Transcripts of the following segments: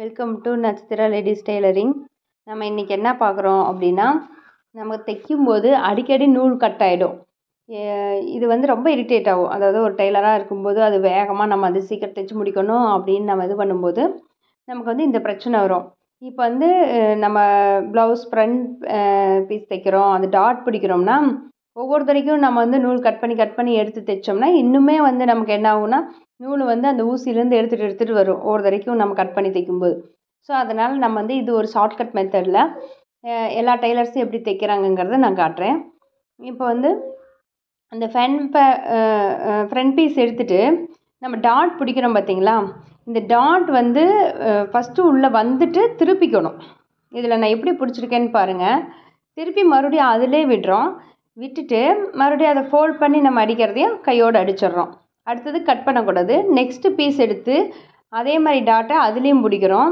Welcome to Nakshatra ladies tailoring. நம்ம இன்றைக்கி என்ன பார்க்குறோம் அப்படின்னா, நம்ம தைக்கும்போது அடிக்கடி நூல் கட் ஆகிடும். இது வந்து ரொம்ப இரிட்டேட் ஆகும். அதாவது ஒரு டெய்லராக இருக்கும்போது அது வேகமாக நம்ம அது சீக்கிரம் தைச்சி முடிக்கணும் அப்படின்னு நம்ம இது பண்ணும்போது நமக்கு வந்து இந்த பிரச்சனை வரும். இப்போ வந்து நம்ம ப்ளவுஸ் ஃப்ரண்ட் பீஸ் தைக்கிறோம், அது டாட் பிடிக்கிறோம்னா ஒவ்வொரு தடவைக்கும் நம்ம வந்து நூல் கட் பண்ணி எடுத்து தைச்சோம்னா இன்னுமே வந்து நமக்கு என்ன ஆகும்னா நூல் வந்து அந்த ஊசியிலேருந்து எடுத்துகிட்டு வரும் ஒவ்வொரு தடவைக்கும் நம்ம கட் பண்ணி தைக்கும்போது. ஸோ அதனால் நம்ம வந்து இது ஒரு ஷார்ட்கட் மெத்தடில் எல்லா டெய்லர்ஸும் எப்படி தைக்கிறாங்கங்கிறத நான் காட்டுறேன். இப்போ வந்து அந்த ஃப்ரண்ட் பீஸ் எடுத்துகிட்டு நம்ம டாட் பிடிக்கிறோம் பார்த்தீங்களா, இந்த டாட் வந்து ஃபஸ்ட்டு உள்ளே வந்துட்டு திருப்பிக்கணும். இதில் நான் எப்படி பிடிச்சிருக்கேன்னு பாருங்கள். திருப்பி மறுபடியும் அதிலே விட்டுட்டு மறுபடியும் அதை ஃபோல்ட் பண்ணி நம்ம அடிக்கிறதையும் கையோடு அடிச்சிடுறோம். அடுத்தது கட் பண்ணக்கூடாது. நெக்ஸ்ட்டு பீஸ் எடுத்து அதே மாதிரி டாட்டை அதுலேயும் பிடிக்கிறோம்.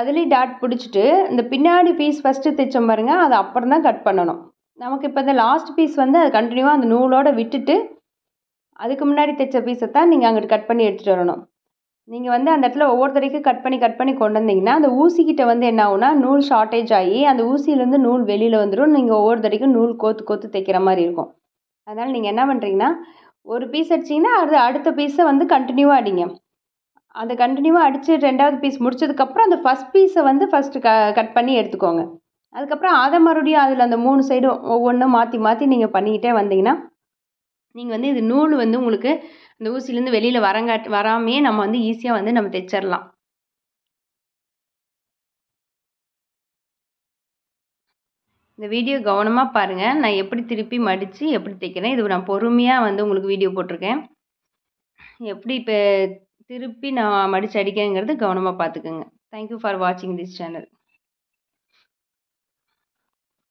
அதுலேயும் டாட் பிடிச்சிட்டு இந்த பின்னாடி பீஸ் ஃபஸ்ட்டு தைச்சோம் பாருங்கள், அது அப்புறம் தான் கட் பண்ணணும். நமக்கு இப்போ இந்த லாஸ்ட் பீஸ் வந்து அது கண்டினியூவாக அந்த நூலோடு விட்டுட்டு அதுக்கு முன்னாடி தைச்ச பீஸை தான் நீங்கள் அங்கிட்டு கட் பண்ணி எடுத்துகிட்டு வரணும். நீங்கள் வந்து அந்த இடத்துல ஒவ்வொரு தடவைக்கும் கட் பண்ணி கொண்டு வந்தீங்கன்னா அந்த ஊசிக்கிட்ட வந்து என்ன ஆகுனா நூல் ஷார்ட்டேஜ் ஆகி அந்த ஊசியிலேருந்து நூல் வெளியில் வந்துடும். நீங்கள் ஒவ்வொரு தடவைக்கும் நூல் கோத்து தைக்கிற மாதிரி இருக்கும். அதனால் நீங்கள் என்ன பண்ணுறீங்கன்னா ஒரு பீஸ் அடிச்சிங்கன்னா அது அடுத்த பீஸை வந்து கண்டினியூவாக அடிங்க. அந்த கண்டினியூவாக அடித்து ரெண்டாவது பீஸ் முடிச்சதுக்கப்புறம் அந்த ஃபஸ்ட் பீஸை வந்து ஃபஸ்ட்டு கட் பண்ணி எடுத்துக்கோங்க. அதுக்கப்புறம் அதை மறுபடியும் அதில் அந்த 3 சைடும் ஒவ்வொன்றும் மாற்றி நீங்கள் பண்ணிக்கிட்டே வந்தீங்கன்னா நீங்கள் வந்து இது நூல் வந்து உங்களுக்கு அந்த ஊசிலேருந்து வெளியில் வராமையே நம்ம வந்து ஈஸியாக வந்து நம்ம தைச்சிடலாம். இந்த வீடியோ கவனமாக பாருங்கள். நான் எப்படி திருப்பி மடித்து எப்படி தைக்கிறேன், இது நான் பொறுமையாக வந்து உங்களுக்கு வீடியோ போட்டிருக்கேன். எப்படி இப்போ திருப்பி நான் மடித்து அடிக்கிறேங்கிறது கவனமாக பார்த்துக்குங்க. தேங்க்யூ ஃபார் வாட்சிங் திஸ் சேனல்.